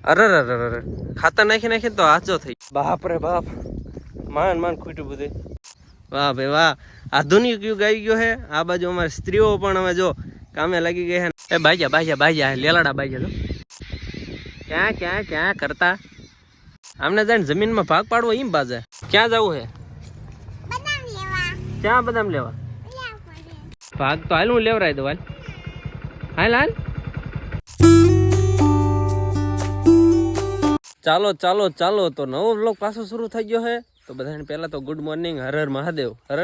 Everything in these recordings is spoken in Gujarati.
અરે ખાતર નાખી નાખી તો આજો થઈ બાપ રે બાપ માન ખૂટ્યું બધું વાહ ભાઈ વાહ આધુનિક યુગ આવી ગયો છે આ બાજુ અમારી સ્ત્રીઓ પણ હવે જો કામે લાગી ગઈ છે એ બાજા લેલાડા બાજા તો ક્યાં કરતા આમને જાણે જમીનમાં ભાગ પાડવો એમ બાજે ક્યાં જવું છે ક્યાં બદામ લેવા ભાગ તો હાલ હું લેવરાય દો હાલ ચાલો તો નવો વ્લોગ પાછો શરૂ થઈ ગયો છે તો બધાને પહેલા તો ગુડ મોર્નિંગ હર હર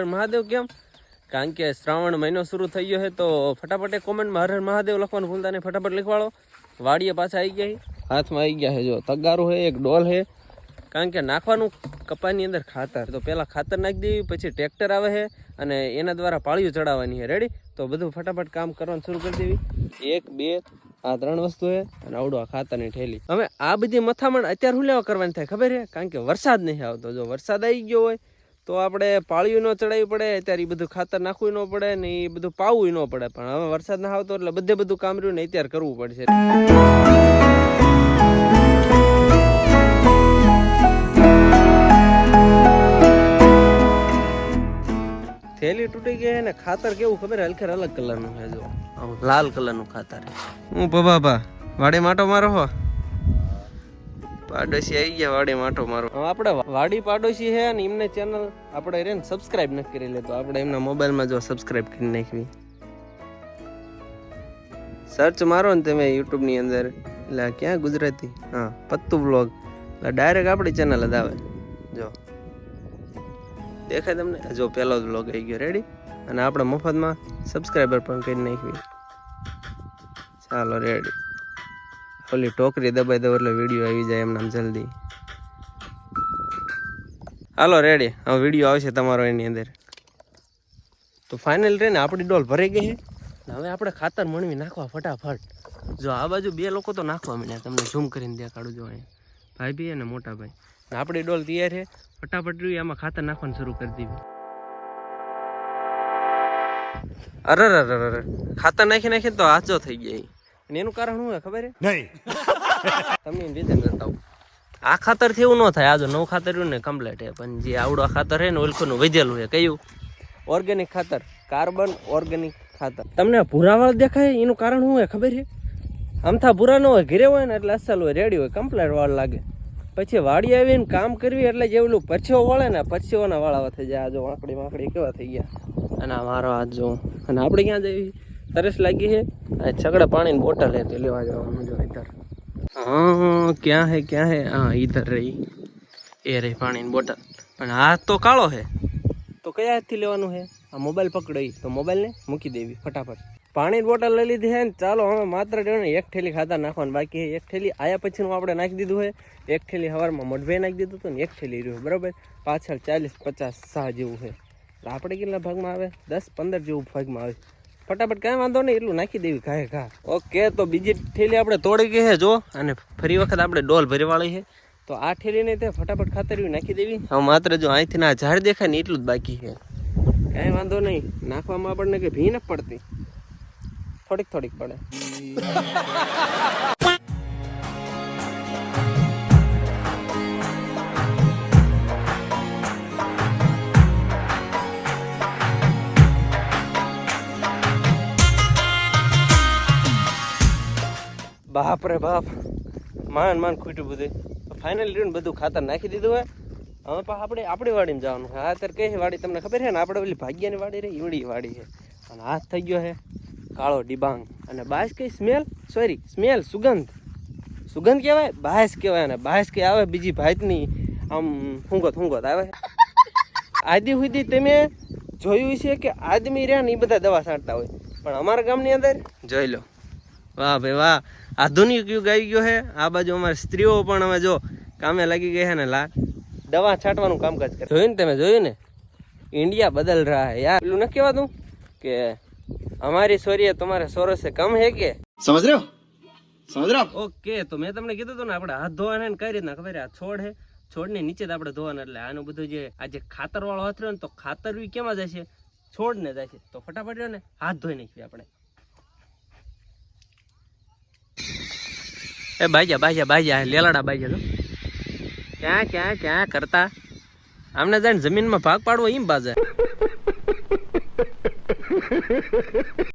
મહાદેવ કેમ કારણ કે શ્રાવણ મહિનો શરૂ થઈ ગયો છે તો ફટાફટ કોમેન્ટમાં હર હર મહાદેવ લખવાનું ભૂલતા નહીં ફટાફટ લખવાડો વાડીએ પાછા આવી ગયા હાથમાં આવી ગયા છે જો તગારું છે એક ડોલ છે કારણ કે નાખવાનું કપાની અંદર ખાતર તો પહેલાં ખાતર નાખી દેવી પછી ટ્રેક્ટર આવે છે અને એના દ્વારા પાળીઓ ચડાવવાની છે રેડી તો બધું ફટાફટ કામ કરવાનું શરૂ કરી દેવી 1 2 આ 3 વસ્તુ છે અને આવડો આ ખાતરની ઠેલી હવે આ બધી મથામણ અત્યારે શું લેવા કરવાની થાય ખબર છે કારણ કે વરસાદ નહીં આવતો જો વરસાદ આવી ગયો હોય તો આપણે પાળીઓ ન ચડાવવી પડે અત્યારે એ બધું ખાતર નાખવું ન પડે ને એ બધું પાવું ન પડે પણ હવે વરસાદ ના આવતો એટલે બધું કામ રહ્યું ને અત્યારે કરવું પડશે થેલી તૂટી ગઈ ને ખાતર કેવું ખબર હલખેર અલગ કલરનું છે જો લાલ કલરનું ખાતર હું બાબા વાડી માટો મારો હો પાડોશી આવી ગયા વાડી માટો મારો આપણે વાડી પાડોશી છે અને એમને ચેનલ આપણે રે સબસ્ક્રાઇબ નથી કરી લે તો આપણે એમના મોબાઈલમાં જો સબસ્ક્રાઇબ કરી નાખવી સર્ચ મારો ને તમે યુટ્યુબ ની અંદર એટલે ક્યાં ગુજરાતી હા પત્તુ બ્લોગ એટલે ડાયરેક્ટ આપણી ચેનલ જ આવે જો દેખાય તમને જો પહેલો જ બ્લોગ આવી ગયો રેડી અને આપણે મફતમાં સબસ્ક્રાઈબર પણ કરી નાખવી ચાલો રેડી ઓલી ટોકરી દબાઈ દો એટલે વિડીયો આવી જાય એમ નામ જલ્દી હાલો રેડી હવે વિડીયો આવશે તમારો એની અંદર તો ફાઇનલ રે ને આપણી ડોલ ભરાઈ ગઈ છે હવે આપણે ખાતર મણવી નાખવા ફટાફટ જો આ બાજુ 2 લોકો તો નાખવા માંડ્યા તમને ઝૂમ કરીને દેખાડું જો અહીંયા ભાઈ બી અને મોટા ભાઈ આપણી ડોલ તૈયાર છે ફટાફટ રહ્યું એમાં ખાતર નાખવાનું શરૂ કરી દીધું અરે ખાતર નાખી તો આજો થઈ ગયા અને એનું કારણ શું ખબર છે નહીં તમે રીઝન કરતા આ ખાતર થી એવું ન થાય આ જો નવું ખાતર રહ્યું ને કમ્પ્લીટ છે પણ જે આવડું ખાતર છે ને ઓલખું વધેલું છે કયું ઓર્ગેનિક ખાતર કાર્બન ઓર્ગેનિક ખાતર તમને ભૂરાવાળ દેખાય એનું કારણ શું હોય ખબર છે આમથા ભૂરા ન હોય ઘેરે હોય ને એટલે અસલ હોય રેડી હોય કમ્પ્લીટ વાળ લાગે પછી વાડી આવીને કામ કરવી એટલે જેવલું પરછેવો વળે ને પરછેવાના વાળાવા થઈ જાય જો વાંકડી કેવા થઈ ગયા અને મારો હાથ જો અને આપણે ક્યાં જઈએ તરસ લાગી છે છગડા પાણીની બોટલ હે તો લેવા જવાનું જો ઇધર હા ક્યાં હે હા ઇધર રહી એ રહી પાણીની બોટલ પણ હાથ તો કાળો છે તો કયા હાથથી લેવાનું છે આ મોબાઈલ પકડાઈ તો મોબાઈલને મૂકી દેવી ફટાફટ પાણીની બોટલ લઈ લીધી છે ને ચાલો હવે માત્ર એક થેલી ખાતર નાખવાનું બાકી છે એક થેલી આયા પછીનું આપણે નાખી દીધું છે એક થેલી સવારમાં મોઢવે નાખી દીધું હતું ને એક થેલી રહ્યું બરાબર પાછળ 40-50 સાહ જેવું છે આપણે કેટલા ભાગમાં આવે 10-15 જેવું ભાગમાં આવે ફટાફટ કાંઈ વાંધો નહીં એટલું નાખી દેવી ઘા ઓકે તો બીજી થેલી આપણે તોડી ગઈ છે જો અને ફરી વખત આપણે ડોલ ભરવાળી છે તો આ થેલીને તે ફટાફટ ખાતર નાખી દેવી હવે માત્ર જો અહીંથી ના ઝાડ દેખાય ને એટલું જ બાકી છે કાંઈ વાંધો નહીં નાખવામાં આપણને કે ભી નથી પડતી થોડીક પડે બાપ રે બાપ માન ખૂટ્યું બધું ફાઇનલી બધું ખાતર નાખી દીધું હોય હવે આપણે આપણી વાડીમાં જવાનું હા અત્યારે કઈ વાડી તમને ખબર છે ને આપણે ઓલી ભાગ્યાની વાડી રે ઈવડી વાડી છે અને હાથ થઈ ગયો છે કાળો ડિબાંગ અને બાસ કઈ સ્મેલ સુગંધ કહેવાય બાસ કહેવાય ને બાસ કઈ આવે બીજી ભાતની આમ હુંગત આવે આદિ સુધી તમે જોયું છે કે આદમી રહ્યા ને એ બધા દવા છાંટતા હોય પણ અમારા ગામની અંદર જોઈ લો વાહ ભાઈ વાહ આધુનિક યુગ આવી ગયો છે આ બાજુ અમારી સ્ત્રીઓ પણ હવે જો કામે લાગી ગઈ છે ને દવા છાંટવાનું કામકાજ કરે જોયું ને इंडिया बदल रहा है यार पेलू न कहेवाતું કે हमारी सोरी तुम्हारे सोरो से कम है के समझ रहे हो ओके तो मैं તમને કીધું હતું ને આપણે હાથ ધોવાના ને કઈ રીતના ખબર આ છોડ હે છોડ ની નીચે આપણે ધોવાના એટલે આનું બધું જે આ જે ખાતર વાળો હાથ રહ્યો ને તો ખાતર બી કેમાં જશે છોડ ને જશે તો ફટાફટ રહ્યો ને હાથ ધોઈ નાખીએ આપણે એ બાજા લેલાડા બાજા તો ક્યાં કરતા આમને જાણે જમીનમાં ભાગ પાડવો એમ બાજે.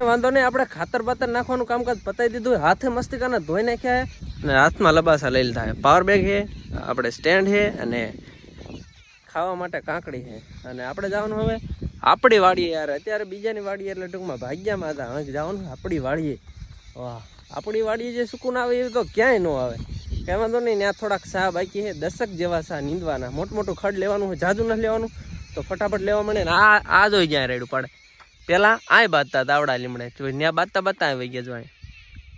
વાંધો નહીં, આપણે ખાતર બાતર નાખવાનું કામકાજ પતાવી દીધું. હાથે મસ્તિકાના ધોઈ નાખ્યા અને હાથમાં લબાસા લઈ લીધા. પાવર બેગ છે, આપણે સ્ટેન્ડ છે અને ખાવા માટે કાંકડી છે. અને આપણે જવાનું હવે આપણી વાડીએ. યાર અત્યારે બીજાની વાડીએ એટલે ટૂંકમાં ભાગ્યામાં હતા. હવે જવાનું આપણી વાડીએ. વાહ, આપણી વાડીએ જે સુકૂન આવે એવી તો ક્યાંય ન આવે. કઈ વાંધો નહીં, ત્યાં થોડાક સા બાકી છે, 10 જેવા સા નીંદવાના. મોટું ખડ લેવાનું હોય, જાજુ નથી લેવાનું તો ફટાફટ લેવા મળે ને. આ જોઈ જ્યાં રેડું પડે. પેલા આય બાંધતા હતા આવડા લીમડે, ત્યાં બાંધતા આવી ગયા.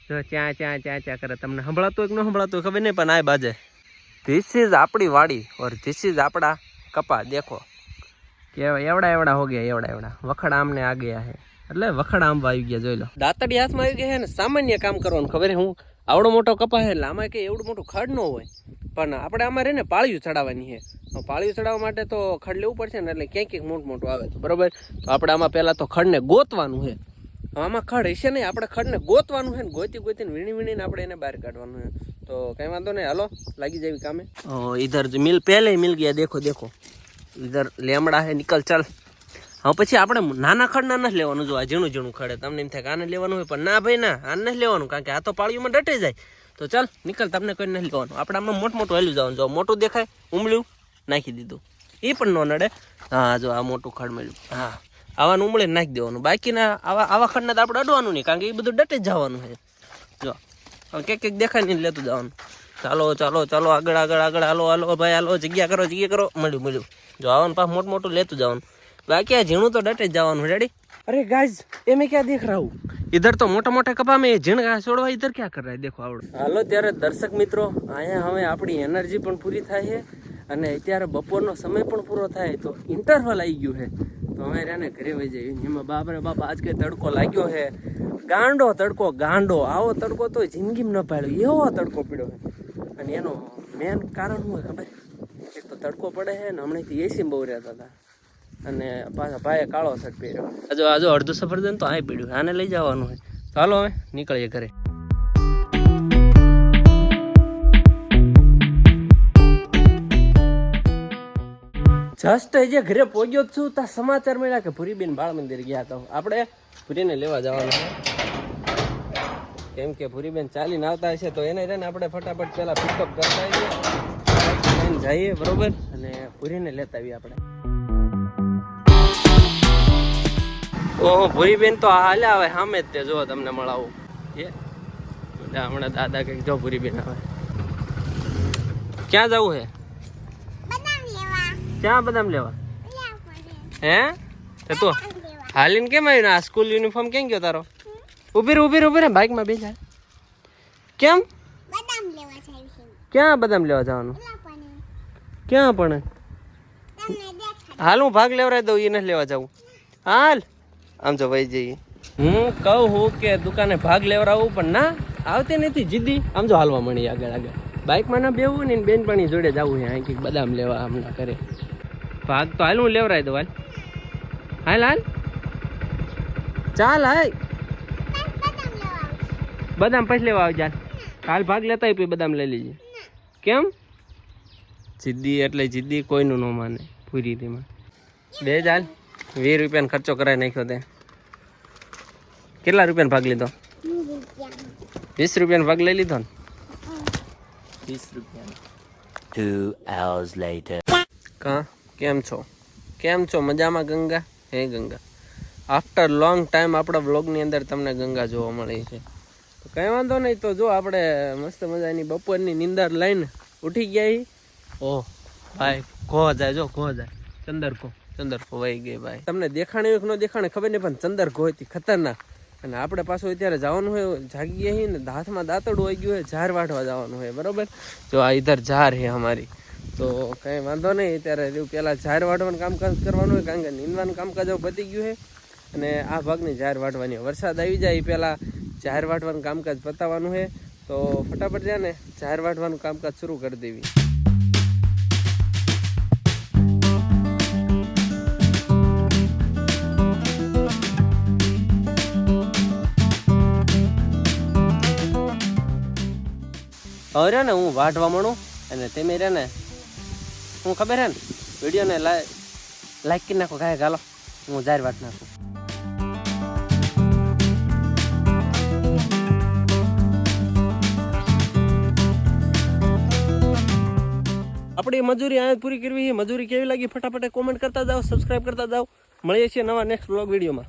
જો ત્યાં કરે. તમને સંભળાતું કે ન સંભળાતું ખબર નહીં, પણ આય બાજે. ધીસ ઇઝ આપણી વાડી ઓર ધીસ ઇઝ આપણા કપા. દેખો કે એવડા હો ગયા, એવડા વખડ આમને આ ગયા છે, એટલે વખડ આંબા આવી ગયા. જોઈ લો, દાંતડી હાથમાં આવી ગયા છે ને સામાન્ય કામ કરવાનું. ખબર હું આવડો મોટો કપા છે એટલે આમાં કંઈ એવડું મોટું ખડ ન હોય, પણ આપણે આમાં રહે ને પાળિયું ચડાવવાની છે. પાળિયું ચડાવવા માટે તો ખડ લેવું પડશે ને, એટલે ક્યાંક મોટું આવે તો બરોબર. તો આપણે આમાં પહેલાં તો ખડને ગોતવાનું છે. આમાં ખડ હશે નહીં, આપણે ખડને ગોતવાનું છે ને ગોતીને વીણીને આપણે એને બહાર કાઢવાનું છે. તો કંઈ વાંધો નહીં, હાલો લાગી જાય કામે. ઇધર મિલ પહેલે મિલ ગયા. દેખો ઇધર લેમડા હે, નિકલ ચાલ. હવે પછી આપણે નાના ખડના નથી લેવાનું. જો આ ઝીણું ખડે તમને એમ થાય કે આને લેવાનું હોય, પણ ના ભાઈ ના, આને નથી લેવાનું, કારણ કે આ તો પાળીઓમાં ડટી જાય. તો ચાલ નીકળ, તમને કોઈ નથી લેવાનું. આપણે આમાં મોટું હેલું જવાનું. જો મોટું દેખાય ઉમળ્યું નાખી દીધું, એ પણ ન નડે. હા જો આ મોટું ખડ મળ્યું, હા આવાનું ઉમળે નાખી દેવાનું. બાકીના આવા ખડને તો આપણે અડવાનું નહીં, કારણ કે એ બધું ડટી જ જવાનું છે. જો કેક દેખાય નહીં લેતું જવાનું. ચાલો આગળ હાલો ભાઈ, હાલો જગ્યા કરો. મળ્યું. જો આવવાનું પાછું મોટું લેતું જવાનું. बाकी है झीणू तो डटे जावानु रेडी। अरे गाइस ये मैं क्या देख रहा हूँ, इधर तो मोटा मोटा कपा में झीणगा छोड़वा, इधर क्या कर रहा है देखो आवड़ो। हालो त्यारे दर्शक मित्रों अहींया हवे आपणी एनर्जी पण पूरी थाय छे अने अत्यारे बपोरनो समय पण पूरो थाय तो इंटरवल आई गयो है, तो हमें रेने घरे वही जाए। एमां बाप रे बाप आज के तड़को लाग्यो है, गांडो तड़को गांडो, आवो तड़को तो जिंदगी में न पाड्यो एवो तड़को पीड्यो है। अने एनो मेन कारण शुं खबर, एक तो तड़को पड़े है ने हमणेथी एसी में बहु रहता था અને પાછા ભાઈએ કાળો શર્ટ પહેર્યો। આજો અડધું સફરજન તો આય પડ્યું, આને લઈ જવાનું હોય। ચાલો હવે નીકળીએ ઘરે। જસ્ટ જે ઘરે પહોંચ્યો છું ત્યાં સમાચાર મળ્યા કે ભૂરીબેન બાળ મંદિર ગયા હતા। આપણે ભૂરીને લેવા જવાનું છે, કેમ કે ભૂરીબેન ચાલીને આવતા હશે તો એને રહીને આપણે ફટાફટ પહેલા પિકઅપ કરતા જઈએ બરોબર, અને ભૂરીને લેતા આવીએ આપણે। ઓહો ભૂરીબેન તો હાલે આવે સામે જ તે, જો તમને મળાવું એ હમણાં દાદા કઈક જો ભૂરીબેન આવે। ક્યાં જવું હે? ક્યાં બદામ લેવા હે? તો તું હાલીને કેમ આવ્યું? આ સ્કૂલ યુનિફોર્મ કેમ ગયો તારો? ઉભી રે બાઇક માં બેસા। કેમ ક્યાં બદામ લેવા જવાનું? ક્યાં પણ હાલ હું ભાગ લેવરાઈ દઉં, એ નથી લેવા જવું। હાલ આમ જો વહી જઈએ। હું કહું હું કે દુકાને ભાગ લેવરાવું પણ ના આવતી નથી જીદી। આમ જો હાલવા મળી આગળ બાઇકમાં ના બેવું ને બેનપણી જોડે જવું છે કંઈક બદામ લેવા હમણાં કરે ભાગ, તો હાલ હું લેવરાઈ દઉં। હાલ ચાલ હાય બદામ પછી લેવા આવજે। કાલ ભાગ લેતા પછી બદામ લઈ લીજે। કેમ જીદી એટલે જીદી કોઈનું ન માને પૂરી તેમાં બે ચાલ। 20 રૂપિયાનો ખર્ચો કરાવી નાખ્યો તે। કેટલા રૂપિયાનો ભાગ લીધો? 20 રૂપિયાનો ભાગ લઈ લીધો ને? 20 રૂપિયાનો। 2 hours later કા કેમ છો મજામાં ગંગા? હે ગંગા, આફ્ટર લોંગ ટાઈમ આપણા વ્લોગની અંદર તમને ગંગા જોવા મળી છે, તો કંઈ વાંધો નહીં। તો જો આપણે મસ્ત મજાની બપોરની નીંદર લઈને ઉઠી ગયા। ઓહ ભાઈ ખો જાય, જો ખો જાય ચંદરકો વહી ગઈ ભાઈ। તમને દેખાણે ન દેખાણે ખબર નહીં, પણ ચંદરકો હતી ખતરનાક। અને આપણે પાછું અત્યારે જવાનું હોય, જાગીએ છીએ ને હાથમાં દાંતડું આવી ગયું હોય, ઝાર વાટવા જવાનું હોય બરોબર। જો આ ઇધર ઝાર છે અમારી, તો કંઈ વાંધો નહીં। અત્યારે પહેલાં ઝાર વાટવાનું કામકાજ કરવાનું હોય, કારણ કે નીંદવાનું કામકાજ પતી ગયું છે અને આ ભાગની ઝાર વાટવાની। વરસાદ આવી જાય એ પહેલાં ઝાર વાટવાનું કામકાજ પતાવવાનું છે, તો ફટાફટ જાય ને ઝાર વાટવાનું કામકાજ શરૂ કરી દેવી। હવે રે ને હું વાઢવા મળું અને તમે રે ને હું ખબર હે ને વિડીયોને લાઈક કરી નાખો કાંઈ ગાલો હું જાહેર વાત નાખું. આપણી મજૂરી આ પૂરી કરવી. મજૂરી કેવી લાગી ફટાફટ કોમેન્ટ કરતા જાઓ, સબસ્ક્રાઈબ કરતા જાઓ. મળીએ છીએ નવા નેક્સ્ટ વ્લોગ વિડીયોમાં.